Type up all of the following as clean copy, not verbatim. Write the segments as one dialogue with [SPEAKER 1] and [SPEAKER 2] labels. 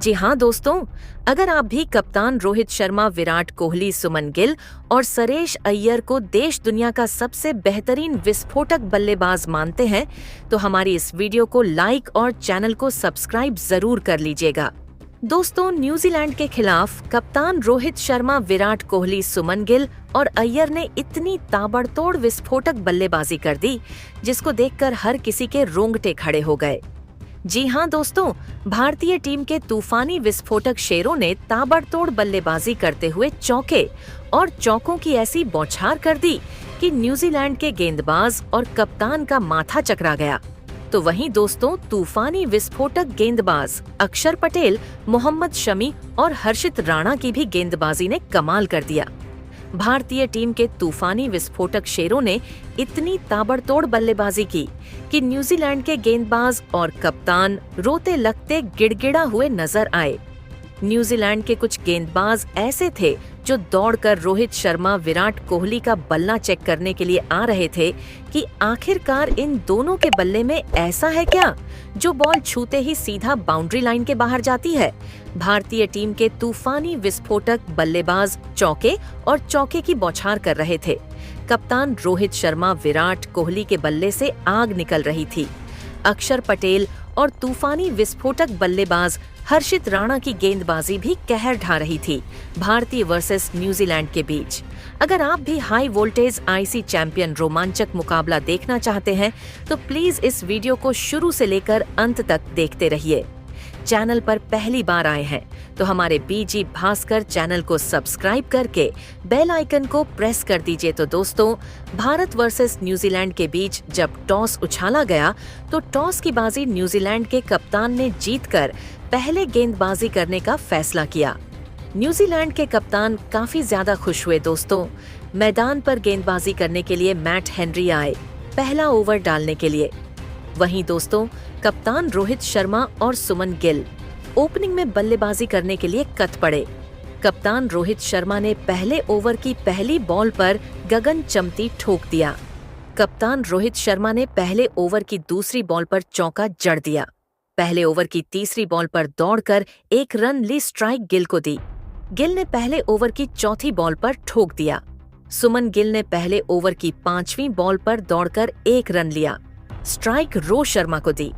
[SPEAKER 1] जी हाँ दोस्तों, अगर आप भी कप्तान रोहित शर्मा, विराट कोहली, सुमन गिल और सुरेश अय्यर को देश दुनिया का सबसे बेहतरीन विस्फोटक बल्लेबाज मानते हैं, तो हमारी इस वीडियो को लाइक और चैनल को सब्सक्राइब जरूर कर लीजिएगा। दोस्तों, न्यूजीलैंड के खिलाफ कप्तान रोहित शर्मा, विराट कोहली, सुमन गिल और अय्यर ने इतनी ताबड़तोड़ विस्फोटक बल्लेबाजी कर दी, जिसको देखकर हर किसी के रोंगटे खड़े हो गए। जी हाँ दोस्तों, भारतीय टीम के तूफानी विस्फोटक शेरों ने ताबड़तोड़ बल्लेबाजी करते हुए चौके और चौकों की ऐसी बौछार कर दी कि न्यूजीलैंड के गेंदबाज और कप्तान का माथा चकरा गया। तो वहीं दोस्तों, तूफानी विस्फोटक गेंदबाज अक्षर पटेल, मोहम्मद शमी और हर्षित राणा की भी गेंदबाजी ने कमाल कर दिया। भारतीय टीम के तूफानी विस्फोटक शेरों ने इतनी ताबड़तोड़ बल्लेबाजी की कि न्यूजीलैंड के गेंदबाज और कप्तान रोते लगते गिड़गिड़ा हुए नजर आए। न्यूजीलैंड के कुछ गेंदबाज ऐसे थे जो दौड़कर रोहित शर्मा, विराट कोहली का बल्ला चेक करने के लिए आ रहे थे कि आखिरकार इन दोनों के बल्ले में ऐसा है क्या जो बॉल छूते ही सीधा बाउंड्री लाइन के बाहर जाती है। भारतीय टीम के तूफानी विस्फोटक बल्लेबाज चौके और चौके की बौछार कर रहे थे। कप्तान रोहित शर्मा, विराट कोहली के बल्ले से आग निकल रही थी। अक्षर पटेल और तूफानी विस्फोटक बल्लेबाज हर्षित राणा की गेंदबाजी भी कहर ढा रही थी भारतीय वर्सेस न्यूजीलैंड के बीच। अगर आप भी हाई वोल्टेज आईसी चैंपियन रोमांचक मुकाबला देखना चाहते हैं तो प्लीज इस वीडियो को शुरू से लेकर अंत तक देखते रहिए। चैनल पर पहली बार आए हैं तो हमारे बीजी भास्कर चैनल को सब्सक्राइब करके बेल आइकन को प्रेस कर दीजिए। तो दोस्तों, भारत वर्सेस न्यूजीलैंड के बीच जब टॉस उछाला गया तो टॉस की बाजी न्यूजीलैंड के कप्तान ने जीतकर पहले गेंदबाजी करने का फैसला किया। न्यूजीलैंड के कप्तान काफी ज्यादा खुश हुए। दोस्तों, मैदान पर गेंदबाजी करने के लिए मैट हेनरी आए पहला ओवर डालने के लिए। वहीं दोस्तों, कप्तान रोहित शर्मा और सुमन गिल ओपनिंग में बल्लेबाजी करने के लिए कत पड़े। कप्तान रोहित शर्मा ने पहले ओवर की पहली बॉल पर गगन चमती ठोक दिया। कप्तान रोहित शर्मा ने पहले ओवर की दूसरी बॉल पर चौका जड़ दिया। पहले ओवर की तीसरी बॉल पर दौड़कर एक रन ली स्ट्राइक गिल को दी। गिल ने पहले ओवर की चौथी बॉल पर ठोक दिया। सुमन गिल ने पहले ओवर की पांचवीं बॉल पर दौड़कर एक रन लिया, स्ट्राइक रो शर्मा को दी।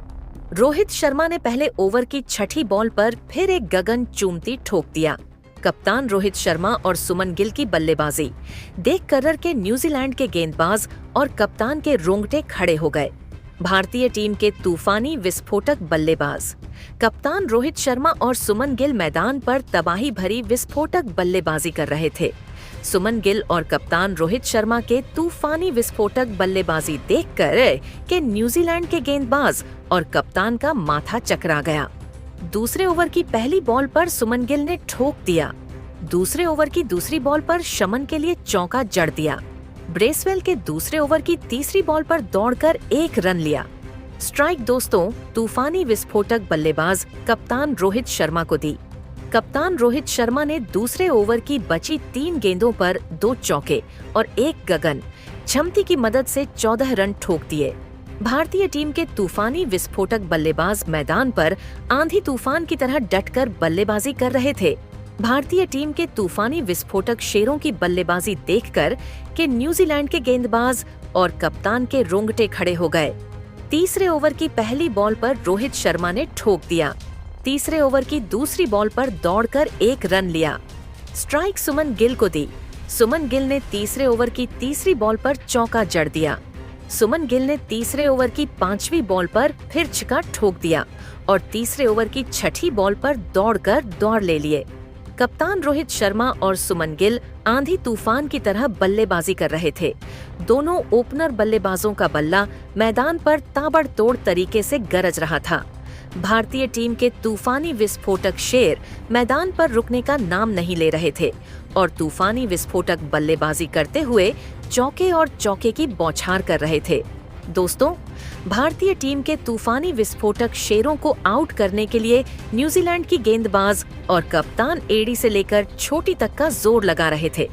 [SPEAKER 1] रोहित शर्मा ने पहले ओवर की छठी बॉल पर फिर एक गगन चूमती ठोक दिया। कप्तान रोहित शर्मा और सुमन गिल की बल्लेबाजी देख कर के न्यूजीलैंड के गेंदबाज और कप्तान के रोंगटे खड़े हो गए। भारतीय टीम के तूफानी विस्फोटक बल्लेबाज कप्तान रोहित शर्मा और सुमन गिल मैदान पर तबाही भरी विस्फोटक बल्लेबाजी कर रहे थे। सुमन गिल और कप्तान रोहित शर्मा के तूफानी विस्फोटक बल्लेबाजी देखकर के न्यूजीलैंड के गेंदबाज और कप्तान का माथा चकरा गया। दूसरे ओवर की पहली बॉल पर सुमन गिल ने ठोक दिया। दूसरे ओवर की दूसरी बॉल पर शमन के लिए चौका जड़ दिया। ब्रेसवेल के दूसरे ओवर की तीसरी बॉल पर दौड़कर एक रन लिया, स्ट्राइक दोस्तों तूफानी विस्फोटक बल्लेबाज कप्तान रोहित शर्मा को दी। कप्तान रोहित शर्मा ने दूसरे ओवर की बची 3 गेंदों पर 2 चौके और एक गगन चमती की मदद से 14 रन ठोक दिए। भारतीय टीम के तूफानी विस्फोटक बल्लेबाज मैदान पर आंधी तूफान की तरह डटकर बल्लेबाजी कर रहे थे। भारतीय टीम के तूफानी विस्फोटक शेरों की बल्लेबाजी देखकर के न्यूजीलैंड के गेंदबाज और कप्तान के रोंगटे खड़े हो गए। तीसरे ओवर की पहली बॉल पर रोहित शर्मा ने ठोक दिया। तीसरे ओवर की दूसरी बॉल पर दौड़कर एक रन लिया, स्ट्राइक सुमन गिल को दी। सुमन गिल ने तीसरे ओवर की तीसरी बॉल पर चौका जड़ दिया। सुमन गिल ने तीसरे ओवर की 5वीं बॉल पर फिर छक्का ठोक दिया और तीसरे ओवर की छठी बॉल पर दौड़कर दौड़ ले लिए। कप्तान रोहित शर्मा और सुमन गिल आंधी तूफान की तरह बल्लेबाजी कर रहे थे। दोनों ओपनर बल्लेबाजों का बल्ला मैदान पर ताबड़तोड़ तरीके से गरज रहा था। भारतीय टीम के तूफानी विस्फोटक शेर मैदान पर रुकने का नाम नहीं ले रहे थे और तूफानी विस्फोटक बल्लेबाजी करते हुए चौके और चौके की बौछार कर रहे थे। दोस्तों, भारतीय टीम के तूफानी विस्फोटक शेरों को आउट करने के लिए न्यूजीलैंड की गेंदबाज और कप्तान एडी से लेकर छोटी तक का जोर लगा रहे थे।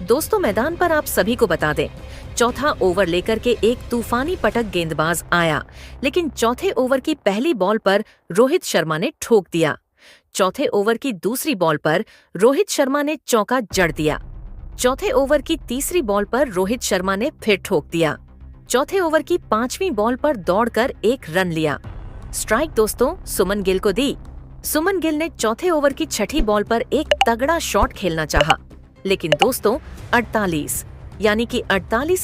[SPEAKER 1] दोस्तों, मैदान पर आप सभी को बता दें, चौथा ओवर लेकर के एक तूफानी पटक गेंदबाज आया, लेकिन चौथे ओवर की पहली बॉल पर रोहित शर्मा ने ठोक दिया। चौथे ओवर की दूसरी बॉल पर रोहित शर्मा ने चौका जड़ दिया। चौथे ओवर की तीसरी बॉल पर रोहित शर्मा ने फिर ठोक दिया। चौथे ओवर की पांचवी बॉल पर दौड़कर 1 रन लिया। स्ट्राइक दोस्तों सुमन गिल को दी। सुमन गिल ने चौथे ओवर की छठी बॉल पर एक तगड़ा शॉट खेलना चाहा, लेकिन दोस्तों 48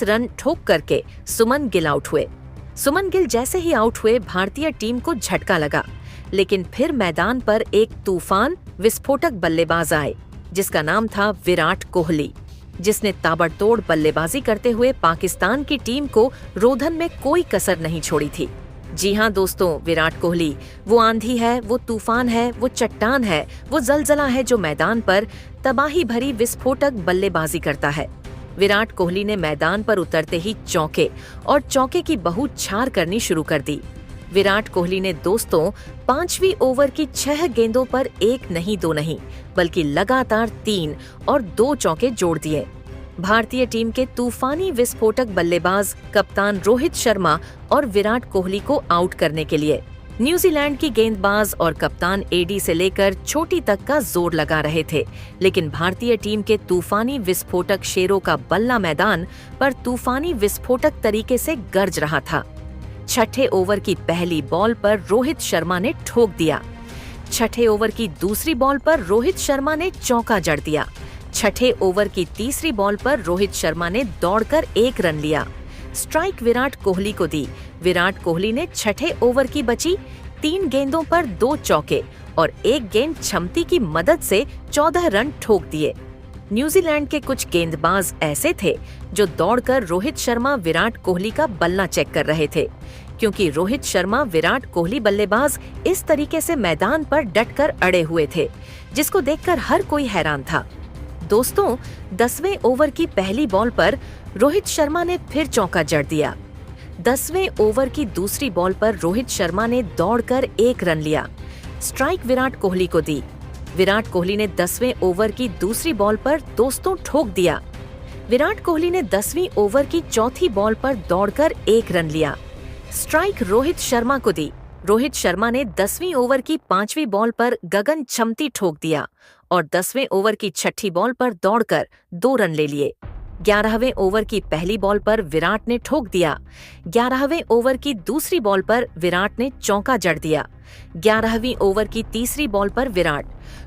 [SPEAKER 1] रन ठोक करके सुमन गिल आउट हुए। सुमन गिल जैसे ही आउट हुए भारतीय टीम को झटका लगा, लेकिन फिर मैदान पर एक तूफान विस्फोटक बल्लेबाज आए जिसका नाम था विराट कोहली, जिसने ताबड़तोड़ बल्लेबाजी करते हुए पाकिस्तान की टीम को रोधन में कोई कसर नहीं छोड़ी थी। जी हाँ दोस्तों, विराट कोहली वो आंधी है, वो तूफान है, वो चट्टान है, वो जलजला है जो मैदान पर तबाही भरी विस्फोटक बल्लेबाजी करता है। विराट कोहली ने मैदान पर उतरते ही चौके और चौके की बहूछार करनी शुरू कर दी। विराट कोहली ने दोस्तों 5वीं ओवर की 6 गेंदों पर 1 नहीं 2 नहीं बल्कि लगातार 3 और 2 चौके जोड़ दिए। भारतीय टीम के तूफानी विस्फोटक बल्लेबाज कप्तान रोहित शर्मा और विराट कोहली को आउट करने के लिए न्यूजीलैंड की गेंदबाज और कप्तान एडी से लेकर छोटी तक का जोर लगा रहे थे, लेकिन भारतीय टीम के तूफानी विस्फोटक शेरों का बल्ला मैदान पर तूफानी विस्फोटक तरीके से गरज रहा था। छठे ओवर की पहली बॉल पर रोहित शर्मा ने ठोक दिया। छठे ओवर की दूसरी बॉल पर रोहित शर्मा ने चौका जड़ दिया। छठे ओवर की तीसरी बॉल पर रोहित शर्मा ने दौड़कर 1 रन लिया। स्ट्राइक विराट कोहली को दी। विराट कोहली ने छठे ओवर की बची 3 गेंदों पर 2 चौके और 1 गेंद छमती की मदद से 14 रन ठोक दिए। न्यूजीलैंड के कुछ गेंदबाज ऐसे थे जो दौड़कर रोहित शर्मा विराट कोहली का बल्ला चेक कर रहे थे, क्योंकि रोहित शर्मा विराट कोहली बल्लेबाज इस तरीके से मैदान पर डटकर अड़े हुए थे, जिसको देखकर हर कोई हैरान था। दोस्तों 10वें ओवर की पहली बॉल पर रोहित शर्मा ने फिर चौका जड़ दिया। 10वें ओवर की दूसरी बॉल पर रोहित शर्मा ने दौड़कर 1 रन लिया। स्ट्राइक विराट कोहली को दी। विराट कोहली ने 10वें ओवर की दूसरी बॉल पर दोस्तों ठोक दिया। विराट कोहली ने 10वीं ओवर की चौथी बॉल पर दौड़कर 1 रन लिया। स्ट्राइक रोहित शर्मा को दी। रोहित शर्मा ने 10वीं ओवर की 5वीं बॉल पर गगन छमती ठोक दिया और 10वें ओवर की छठी बॉल पर दौड़कर 2 रन ले लिए। 11वें ओवर की पहली बॉल पर विराट ने ठोक दिया। 11वें ओवर की दूसरी बॉल पर विराट ने चौका जड़ दिया। 11वीं ओवर की तीसरी बॉल पर विराट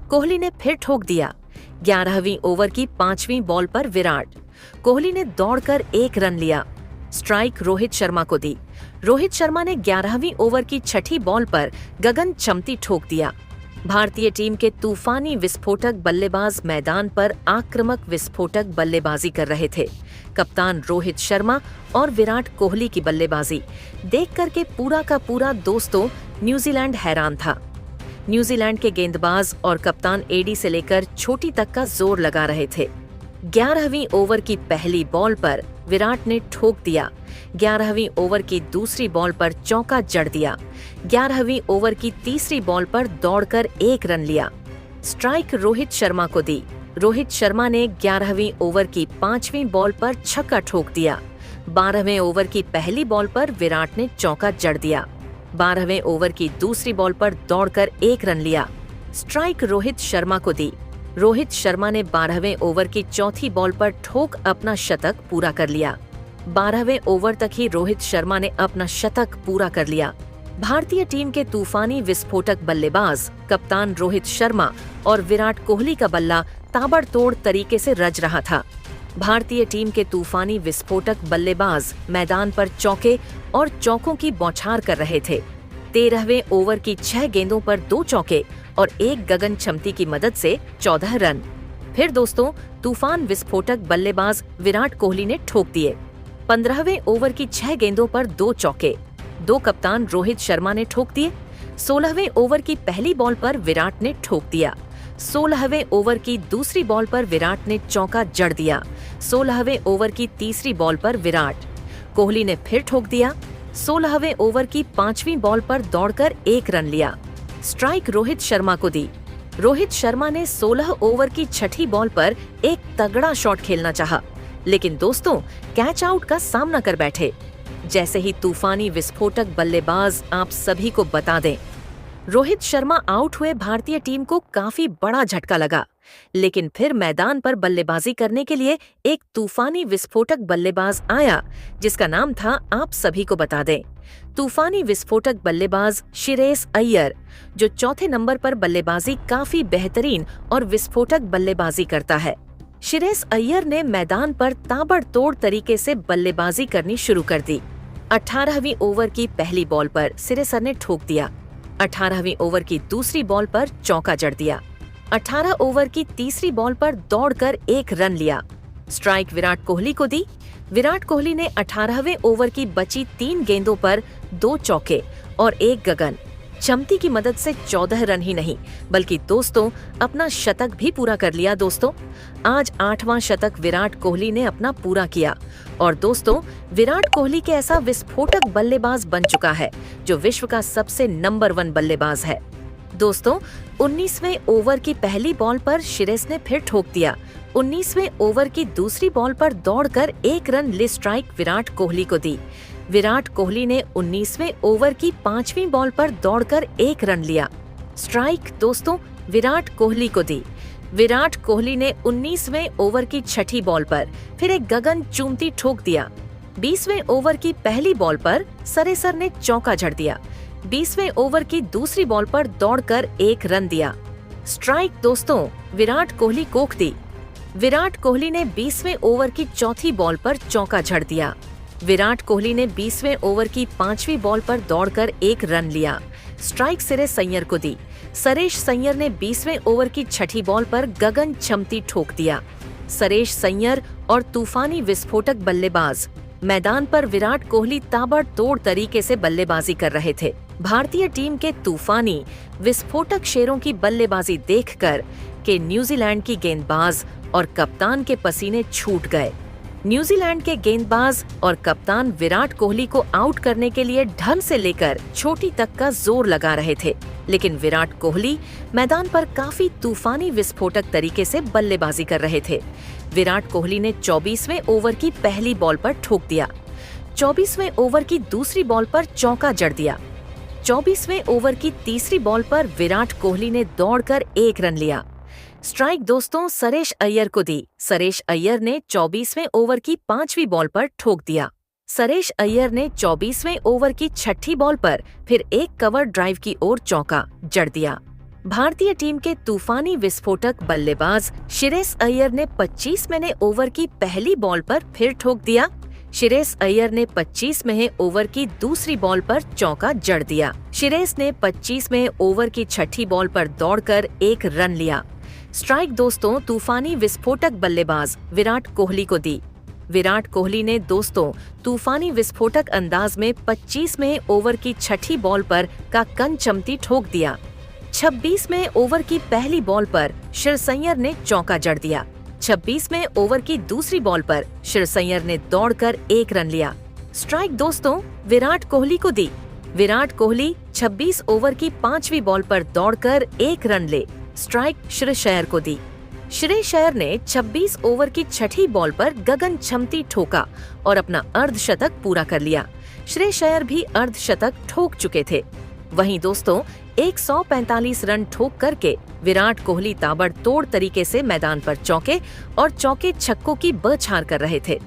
[SPEAKER 1] कोहली ने फिर ठोक दिया। 11वीं ओवर की 5वीं बॉल पर विराट कोहली ने दौड़कर 1 रन लिया। स्ट्राइक रोहित शर्मा को दी। रोहित शर्मा ने 11वीं ओवर की छठी बॉल पर गगन चमती ठोक दिया। भारतीय टीम के तूफानी विस्फोटक बल्लेबाज मैदान पर आक्रामक विस्फोटक बल्लेबाजी कर रहे थे। कप्तान रोहित शर्मा और विराट कोहली की बल्लेबाजी देख करके पूरा का पूरा दोस्तों न्यूजीलैंड हैरान था। न्यूजीलैंड के गेंदबाज और कप्तान एडी से लेकर छोटी तक का जोर लगा रहे थे। 11वीं ओवर की पहली बॉल पर विराट ने ठोक दिया। 11वीं ओवर की दूसरी बॉल पर चौका जड़ दिया। 11वीं ओवर की तीसरी बॉल पर दौड़कर 1 रन लिया। स्ट्राइक रोहित शर्मा को दी। रोहित शर्मा ने 11वीं ओवर की 5वीं बॉल पर छक्का ठोक दिया। 12वें ओवर की पहली बॉल पर विराट ने चौका जड़ दिया। 12वें ओवर की दूसरी बॉल पर दौड़कर 1 रन लिया। स्ट्राइक रोहित शर्मा को दी। रोहित शर्मा ने 12वें ओवर की चौथी बॉल पर ठोक अपना शतक पूरा कर लिया। 12वें ओवर तक ही रोहित शर्मा ने अपना शतक पूरा कर लिया। भारतीय टीम के तूफानी विस्फोटक बल्लेबाज कप्तान रोहित शर्मा और विराट कोहली का बल्ला ताबड़तोड़ तरीके से रज रहा था। भारतीय टीम के तूफानी विस्फोटक बल्लेबाज मैदान पर चौके और चौकों की बौछार कर रहे थे। 13वें ओवर की 6 गेंदों पर 2 चौके और 1 गगन छमती की मदद से 14 रन। फिर दोस्तों तूफान विस्फोटक बल्लेबाज विराट कोहली ने ठोक दिए। 15वें ओवर की 6 गेंदों पर 2 चौके, 2 कप्तान रोहित शर्मा ने ठोक दिए। 16वें ओवर की पहली बॉल पर विराट ने ठोक दिया। 16वें ओवर की दूसरी बॉल पर विराट ने चौका जड़ दिया। 16वें ओवर की तीसरी बॉल पर विराट कोहली ने फिर ठोक दिया। 16वें ओवर की 5वीं बॉल पर दौड़कर 1 रन लिया। स्ट्राइक रोहित शर्मा को दी। रोहित शर्मा ने 16 ओवर की छठी बॉल पर एक तगड़ा शॉट खेलना चाहा, लेकिन दोस्तों कैच आउट का सामना कर बैठे। जैसे ही तूफानी विस्फोटक बल्लेबाज आप सभी को बता दें, रोहित शर्मा आउट हुए भारतीय टीम को काफी बड़ा झटका लगा, लेकिन फिर मैदान पर बल्लेबाजी करने के लिए एक तूफानी विस्फोटक बल्लेबाज आया, जिसका नाम था, आप सभी को बता दें, तूफानी विस्फोटक बल्लेबाज श्रेयस अय्यर, जो चौथे नंबर पर बल्लेबाजी काफी बेहतरीन और विस्फोटक बल्लेबाजी करता है। श्रेयस अय्यर ने मैदान पर ताबड़तोड़ तरीके से बल्लेबाजी करनी शुरू कर दी। 18वीं ओवर की पहली बॉल पर सिरेसर ने ठोक दिया। 18वीं ओवर की दूसरी बॉल पर चौका जड़ दिया। 18 ओवर की तीसरी बॉल पर दौड़कर 1 रन लिया। स्ट्राइक विराट कोहली को दी। विराट कोहली ने 18वें ओवर की बची 3 गेंदों पर 2 चौके और 1 गगन चमती की मदद से 14 रन ही नहीं बल्कि दोस्तों अपना शतक भी पूरा कर लिया। दोस्तों आज 8वां शतक विराट कोहली ने अपना पूरा किया और दोस्तों विराट कोहली के ऐसा विस्फोटक बल्लेबाज बन चुका है जो विश्व का सबसे नंबर 1 बल्लेबाज है। दोस्तों 19वें ओवर की पहली बॉल पर श्रेयस ने फिर ठोक दिया। 19वें ओवर की दूसरी बॉल पर दौड़कर 1 रन ले स्ट्राइक विराट कोहली को दी। विराट कोहली ने 19वें ओवर की 5वीं बॉल पर दौड़कर 1 रन लिया। स्ट्राइक दोस्तों विराट कोहली को दी। विराट कोहली ने 19वें ओवर की 6ठी बॉल पर फिर एक गगन चुम्बती ठोक दिया। 20वें ओवर की पहली बॉल पर सिरेसर ने चौका जड़ दिया। 20वें ओवर की दूसरी बॉल पर दौड़कर 1 रन दिया। स्ट्राइक दोस्तों विराट कोहली को दी। विराट कोहली ने 20वें ओवर की चौथी बॉल पर चौका जड़ दिया। विराट कोहली ने 20वें ओवर की 5वीं बॉल पर दौड़कर 1 रन लिया। स्ट्राइक सिरेश अय्यर को दी। सुरेश अय्यर ने 20वें ओवर की 6ठी बॉल पर गगन चमती ठोक दिया। सुरेश अय्यर और तूफानी विस्फोटक बल्लेबाज मैदान पर विराट कोहली ताबड़तोड़ तरीके से बल्लेबाजी कर रहे थे। भारतीय टीम के तूफानी विस्फोटक शेरों की बल्लेबाजी देखकर के न्यूजीलैंड की गेंदबाज और कप्तान के पसीने छूट गए। न्यूजीलैंड के गेंदबाज और कप्तान विराट कोहली को आउट करने के लिए ढंग से लेकर छोटी तक का जोर लगा रहे थे, लेकिन विराट कोहली मैदान पर काफी तूफानी विस्फोटक तरीके से बल्लेबाजी कर रहे थे। विराट कोहली ने 24वें ओवर की पहली बॉल पर ठोक दिया। 24वें ओवर की दूसरी बॉल पर चौका जड़ दिया। 24वें ओवर की तीसरी बॉल पर विराट कोहली ने दौड़कर 1 रन लिया। स्ट्राइक दोस्तों सुरेश अय्यर को दी। सुरेश अय्यर ने 24वें ओवर की 5वीं बॉल पर ठोक दिया। सुरेश अय्यर ने 24वें ओवर की 6ठी बॉल पर फिर एक कवर ड्राइव की ओर चौका जड़ दिया। भारतीय टीम के तूफानी विस्फोटक बल्लेबाज श्रेयस अय्यर ने 25वें ओवर की पहली बॉल पर फिर ठोक दिया। श्रेयस अय्यर ने 25वें ओवर की दूसरी बॉल पर चौका जड़ दिया। श्रेयस ने 25वें ओवर की 6ठी बॉल पर दौड़कर 1 रन लिया। स्ट्राइक दोस्तों तूफानी विस्फोटक बल्लेबाज विराट कोहली को दी। विराट कोहली ने दोस्तों तूफानी विस्फोटक अंदाज में 25वें ओवर की 6ठी बॉल पर का कन चमती ठोक दिया। 26वें ओवर की पहली बॉल पर श्रेयस अय्यर ने चौका जड़ दिया। 26वें ओवर की दूसरी बॉल पर श्रेयस अय्यर ने दौड़कर 1 रन लिया। स्ट्राइक दोस्तों विराट कोहली को दी। विराट कोहली 26 ओवर की 5वीं बॉल पर दौड़कर 1 रन ले। स्ट्राइक श्रेयस अय्यर को दी। श्रेयस अय्यर ने 26 ओवर की 6ठी बॉल पर गगन चमती ठोका और अपना अर्धशतक पूरा कर लिया। श्रेयस अय्यर भी अर्धशतक ठोक चुके थे। वहीं दोस्तों 145 रन ठोक करके विराट कोहली ताबड़तोड़ तरीके से मैदान पर चौके और चौके छक्कों की बौछार कर रहे थे।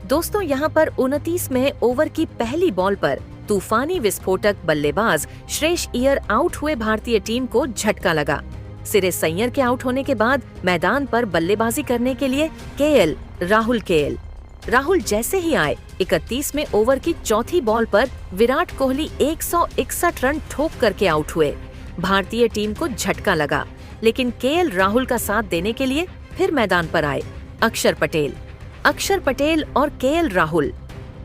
[SPEAKER 1] दोस्तों यहाँ पर 29वें ओवर की पहली बॉल पर तूफानी विस्फोटक बल्लेबाज श्रेयस अय्यर आउट हुए भारतीय टीम को झटका लगा। सिरेश अय्यर के आउट होने के बाद मैदान पर बल्लेबाजी करने के लिए राहुल जैसे ही आए 31वें ओवर की चौथी बॉल पर विराट कोहली 161 रन ठोक करके आउट हुए। भारतीय टीम को झटका लगा, लेकिन राहुल का साथ देने के लिए फिर मैदान पर आए अक्षर पटेल और राहुल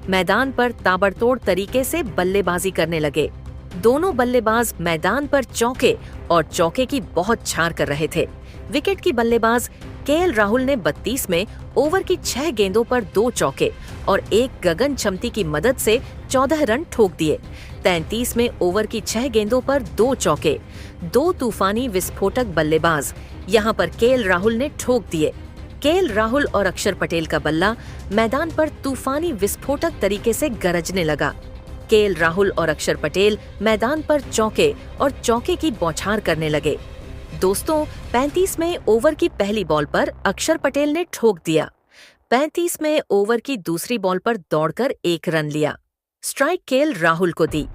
[SPEAKER 1] मैदान पर ताबड़तोड़ तरीके से बल्लेबाजी करने लगे। दोनों बल्लेबाज मैदान पर चौके और चौके की बहुत छार कर रहे थे। विकेट की बल्लेबाज राहुल ने 32वें ओवर की 6 गेंदों पर 2 चौके और 1 गगन चमती की मदद से 14 रन ठोक दिए। 33वें ओवर की 6 गेंदों पर 2 चौके, 2 तूफानी विस्फोटक बल्लेबाज यहां पर राहुल ने ठोक दिए। राहुल और अक्षर पटेल का बल्ला मैदान पर तूफानी विस्फोटक तरीके से गरजने लगा। केएल राहुल और अक्षर पटेल मैदान पर चौके और चौके की बौछार करने लगे। दोस्तों, 35वें ओवर की पहली बॉल पर अक्षर पटेल ने ठोक दिया। 35वें ओवर की दूसरी बॉल पर दौड़कर 1 रन लिया। स्ट्राइक केएल राहुल को दी।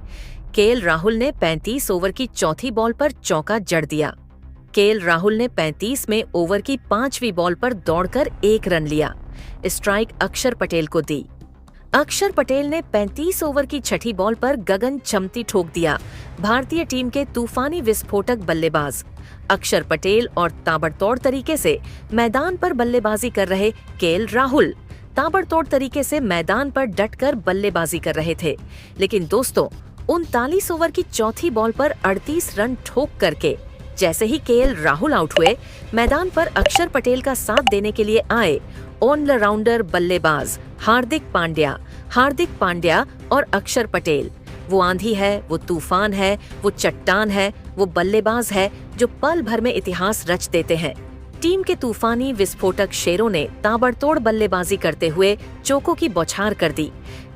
[SPEAKER 1] केएल राहुल ने 35 ओवर की चौथी बॉल पर चौका जड़ दिया। केएल राहुल ने 35वें ओवर की 5वीं बॉल पर दौड़कर 1 रन लिया। स्ट्राइक अक्षर पटेल को दी। अक्षर पटेल ने 35 ओवर की छठी बॉल पर गगन चमती ठोक दिया। भारतीय टीम के तूफानी विस्फोटक बल्लेबाज अक्षर पटेल और ताबड़तोड़ तरीके से मैदान पर बल्लेबाजी कर रहे केएल राहुल ताबड़तोड़ तरीके से मैदान पर डटकर बल्लेबाजी कर रहे थे। लेकिन दोस्तों, 39 ओवर की चौथी बॉल पर 38 रन ठोक करके जैसे ही केएल राहुल आउट हुए, मैदान पर अक्षर पटेल का साथ देने के लिए आए ऑलराउंडर बल्लेबाज हार्दिक पांड्या और अक्षर पटेल। वो आंधी है, वो तूफान है, वो चट्टान है, वो बल्लेबाज है जो पल भर में इतिहास रच देते हैं। टीम के तूफानी विस्फोटक शेरों ने ताबड़तोड़ बल्लेबाजी करते हुए चौकों की बौछार कर दी।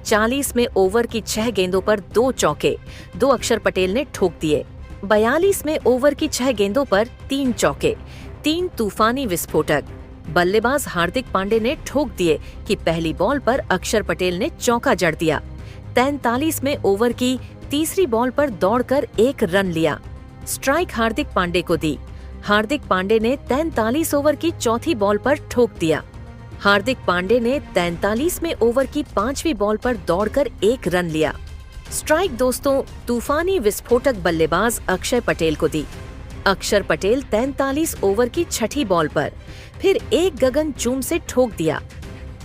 [SPEAKER 1] 40वें ओवर की 6 गेंदों पर 2 चौके 2 अक्षर पटेल ने ठोक दिए। 42वें ओवर की 6 गेंदों पर 3 चौके 3 तूफानी विस्फोटक बल्लेबाज हार्दिक पांड्या ने ठोक दिए कि पहली बॉल पर अक्षर पटेल ने चौका जड़ दिया। 43वें ओवर की तीसरी बॉल पर दौड़कर 1 रन लिया। स्ट्राइक हार्दिक पांड्या को दी। हार्दिक पांड्या ने 43 ओवर की चौथी बॉल पर ठोक दिया। हार्दिक पांड्या ने 43वें ओवर की 5वीं बॉल पर दौड़कर 1 रन लिया। स्ट्राइक दोस्तों तूफानी विस्फोटक बल्लेबाज अक्षर पटेल को दी। अक्षर पटेल 43 ओवर की छठी बॉल पर फिर एक गगन चूम से ठोक दिया।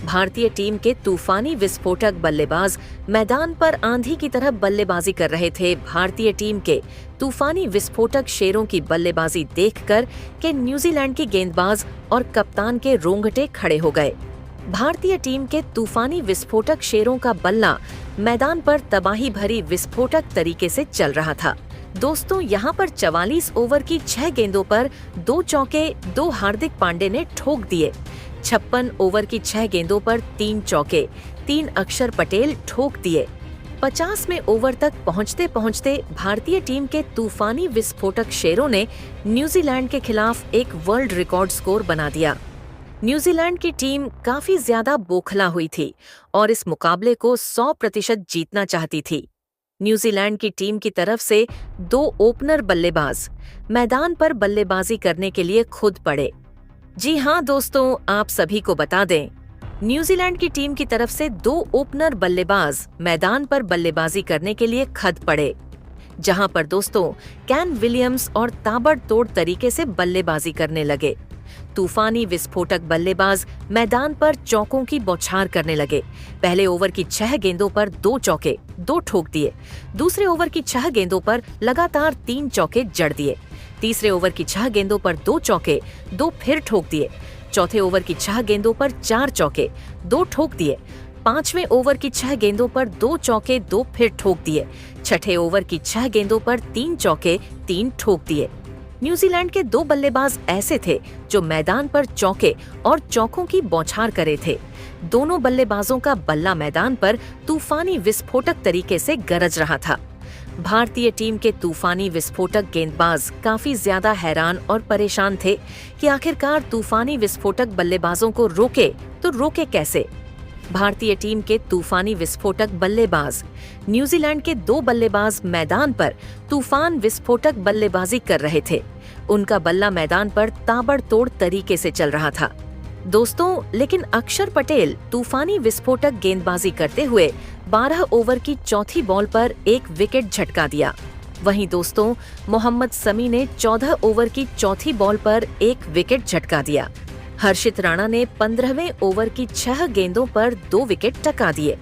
[SPEAKER 1] भारतीय टीम के तूफानी विस्फोटक बल्लेबाज मैदान पर आंधी की तरह बल्लेबाजी कर रहे थे। भारतीय टीम के तूफानी विस्फोटक शेरों की बल्लेबाजी देखकर के न्यूजीलैंड के गेंदबाज और कप्तान के रोंगटे खड़े हो गए। भारतीय टीम के तूफानी विस्फोटक शेरों का बल्ला मैदान पर तबाही भरी विस्फोटक तरीके से चल रहा था। दोस्तों, यहाँ पर 44 ओवर की 6 गेंदों पर 2 चौके 2 हार्दिक पांड्या ने ठोक दिए। 56 ओवर की 6 गेंदों पर 3 चौके 3 अक्षर पटेल ठोक दिए। 50वें ओवर तक पहुंचते पहुंचते भारतीय टीम के तूफानी विस्फोटक शेरों ने न्यूजीलैंड के खिलाफ एक वर्ल्ड रिकॉर्ड स्कोर बना दिया। न्यूजीलैंड की टीम काफी ज्यादा बोखला हुई थी और इस मुकाबले को 100% जीतना चाहती थी। न्यूजीलैंड की टीम की तरफ से 2 ओपनर बल्लेबाज मैदान पर बल्लेबाजी करने के लिए खुद पड़े। जी हाँ दोस्तों, आप सभी को बता दें, न्यूजीलैंड की टीम की तरफ से 2 ओपनर बल्लेबाज मैदान पर बल्लेबाजी करने के लिए खद पड़े, जहां पर दोस्तों कैन विलियम्स और ताबड़तोड़ तरीके से बल्लेबाजी करने लगे। तूफानी विस्फोटक बल्लेबाज मैदान पर चौकों की बौछार करने लगे। पहले ओवर की 6 गेंदों पर 2 चौके 2 ठोक दिए। दूसरे ओवर की 6 गेंदों पर लगातार 3 चौके जड़ दिए। तीसरे ओवर की 6 गेंदों पर 2 चौके 2 फिर ठोक दिए। चौथे ओवर की 6 गेंदों पर 4 चौके 2 ठोक दिए। 5वें ओवर की 6 गेंदों पर 2 चौके 2 फिर ठोक दिए। छठे ओवर की 6 गेंदों पर 3 चौके 3 ठोक दिए। न्यूजीलैंड के 2 बल्लेबाज ऐसे थे जो मैदान पर चौके और चौकों की बौछार करे थे। दोनों बल्लेबाजों का बल्ला मैदान पर तूफानी विस्फोटक तरीके से गरज रहा था। भारतीय टीम के तूफानी विस्फोटक गेंदबाज काफी ज्यादा हैरान और परेशान थे कि आखिरकार तूफानी विस्फोटक बल्लेबाजों को रोके तो रोके कैसे। भारतीय टीम के तूफानी विस्फोटक बल्लेबाज न्यूजीलैंड के 2 बल्लेबाज मैदान पर तूफान विस्फोटक बल्लेबाजी कर रहे थे। उनका बल्ला मैदान पर ताबड़तोड़ तरीके से चल रहा था दोस्तों, लेकिन अक्षर पटेल तूफानी विस्फोटक गेंदबाजी करते हुए 12 ओवर की चौथी बॉल पर 1 विकेट झटका दिया। वहीं दोस्तों मोहम्मद शमी ने 14 ओवर की चौथी बॉल पर 1 विकेट झटका दिया। हर्षित राणा ने 15वें ओवर की 6 गेंदों पर 2 विकेट टका दिए।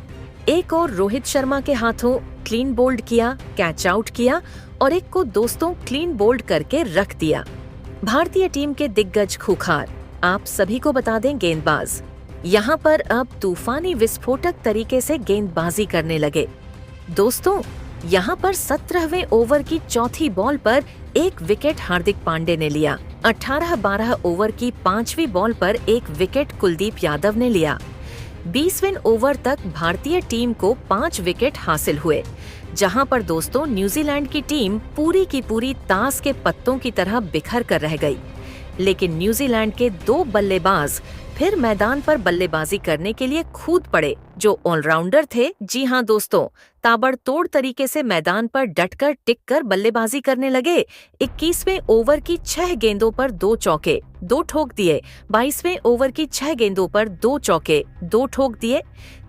[SPEAKER 1] एक और रोहित शर्मा के हाथों क्लीन बोल्ड किया, कैच आउट किया और एक को दोस्तों क्लीन बोल्ड करके रख दिया। भारतीय टीम के दिग्गज खूंखार, आप सभी को बता दें गेंदबाज, यहाँ पर अब तूफानी विस्फोटक तरीके से गेंदबाजी करने लगे। दोस्तों यहाँ पर 17वें ओवर की चौथी बॉल पर 1 विकेट हार्दिक पांड्या ने लिया। 18-12 ओवर की 5वीं बॉल पर 1 विकेट कुलदीप यादव ने लिया। 20वें ओवर तक भारतीय टीम को 5 विकेट हासिल हुए। जहां पर दोस्तों न्यूजीलैंड की टीम पूरी की पूरी ताश के पत्तों की तरह बिखर कर रह गई। लेकिन न्यूजीलैंड के 2 बल्लेबाज फिर मैदान पर बल्लेबाजी करने के लिए कूद पड़े, जो ऑलराउंडर थे। जी हाँ दोस्तों, ताबड़तोड़ तरीके से मैदान पर डटकर टिककर बल्लेबाजी करने लगे। 21वें ओवर की 6 गेंदों पर 2 चौके, 2 ठोक दिए। 22वें ओवर की 6 गेंदों पर 2 चौके, 2 ठोक दिए।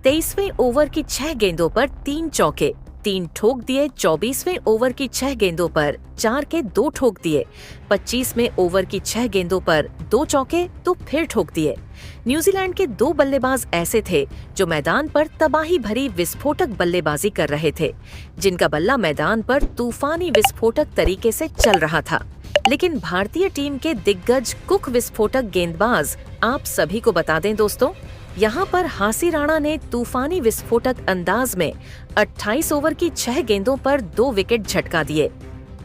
[SPEAKER 1] 23वें ओवर की 6 गेंदों पर 3 चौके, 3 ठोक दिए। 24वें ओवर की 6 गेंदों पर 4 के 2 ठोक दिए। 25वें ओवर की 6 गेंदों पर 2 चौके तो फिर ठोक दिए। न्यूजीलैंड के 2 बल्लेबाज ऐसे थे जो मैदान पर तबाही भरी विस्फोटक बल्लेबाजी कर रहे थे, जिनका बल्ला मैदान पर तूफानी विस्फोटक तरीके से चल रहा था। लेकिन भारतीय टीम के दिग्गज कुक विस्फोटक गेंदबाज, आप सभी को बता दें दोस्तों, यहाँ पर हासी राणा ने तूफानी विस्फोटक अंदाज में 28 ओवर की 6 गेंदों पर 2 विकेट झटका दिए।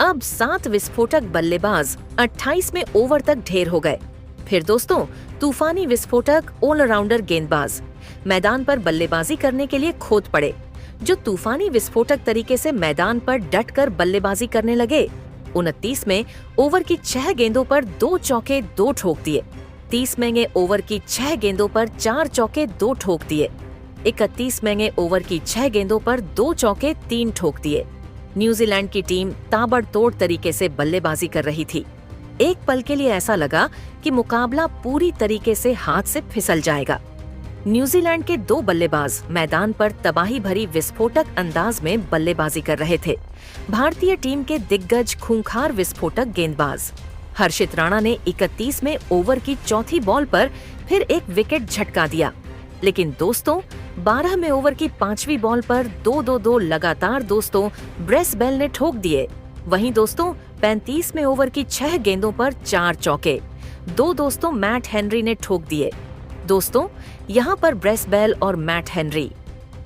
[SPEAKER 1] अब 7 विस्फोटक बल्लेबाज 28वें ओवर तक ढेर हो गए। फिर दोस्तों, तूफानी विस्फोटक ऑलराउंडर गेंदबाज मैदान पर बल्लेबाजी करने के लिए खोद पड़े, जो तूफानी विस्फोटक तरीके से मैदान पर डटकर बल्लेबाजी करने लगे। 29वें ओवर की 6 गेंदों पर 2 चौके 2 ठोक दिए। 30वें ओवर की 6 गेंदों पर 4 चौके 2 ठोक दिए। 31वें ओवर की 6 गेंदों पर 2 चौके 3 ठोक दिए। न्यूजीलैंड की टीम ताबड़तोड़ तरीके से बल्लेबाजी कर रही थी। एक पल के लिए ऐसा लगा कि मुकाबला पूरी तरीके से हाथ से फिसल जाएगा। न्यूजीलैंड के 2 बल्लेबाज मैदान पर तबाही भरी विस्फोटक अंदाज में बल्लेबाजी कर रहे थे। भारतीय टीम के दिग्गज खूंखार विस्फोटक गेंदबाज हर्षित राणा ने 31वें ओवर की चौथी बॉल पर फिर एक विकेट झटका दिया। लेकिन दोस्तों, 12वें ओवर की 5वीं बॉल पर 2-2-2 लगातार दोस्तों ब्रेस बेल ने ठोक दिए। वहीं दोस्तों 35वें ओवर की 6 गेंदों पर 4 चौके, 2 दोस्तों मैट हेनरी ने ठोक दिए। दोस्तों, यहाँ पर ब्रेस बेल और मैट हेनरी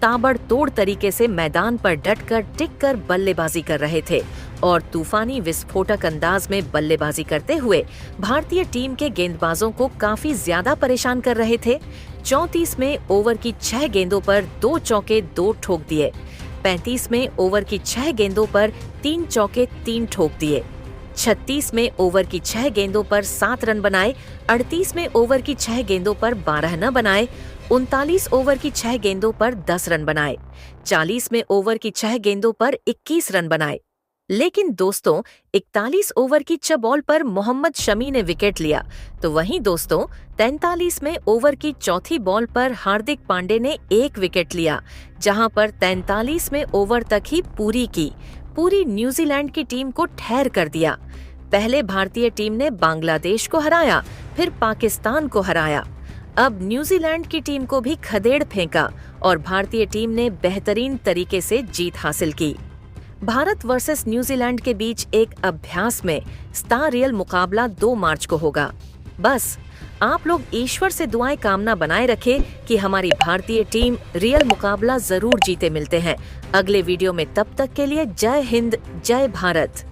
[SPEAKER 1] ताबड़तोड़ तरीके से मैदान पर डटकर टिककर बल्लेबाजी कर रहे थे और तूफानी विस्फोटक अंदाज में बल्लेबाजी करते हुए भारतीय टीम के गेंदबाजों को काफी ज्यादा परेशान कर रहे थे। 34वें ओवर की 6 गेंदों पर 2 चौके 2 ठोक दिए। 35वें ओवर की 6 गेंदों पर 3 चौके 3 ठोक दिए। 36वें ओवर की 6 गेंदों पर 7 रन बनाए। 38वें ओवर की 6 गेंदों पर 12 न बनाए। 39 ओवर की 6 गेंदों पर 10 रन बनाए। 40वें ओवर की 6 गेंदों पर 21 रन बनाए। लेकिन दोस्तों 41 ओवर की 6 बॉल पर मोहम्मद शमी ने विकेट लिया। तो वहीं दोस्तों 43वें ओवर की चौथी बॉल पर हार्दिक पांडे ने 1 विकेट लिया, जहां पर 43वें ओवर तक ही पूरी न्यूजीलैंड की टीम को ठहर कर दिया। पहले भारतीय टीम ने बांग्लादेश को हराया, फिर पाकिस्तान को हराया। अब न्यूजीलैंड की टीम को भी खदेड़ फेंका और भारतीय टीम ने बेहतरीन तरीके से जीत हासिल की। भारत वर्सेस न्यूजीलैंड के बीच एक अभ्यास में स्टार रियल मुकाबला 2 मार्च को होगा। बस आप लोग ईश्वर से दुआएं कामना बनाए रखें कि हमारी भारतीय टीम रियल मुकाबला जरूर जीते। मिलते हैं अगले वीडियो में, तब तक के लिए जय हिंद, जय भारत।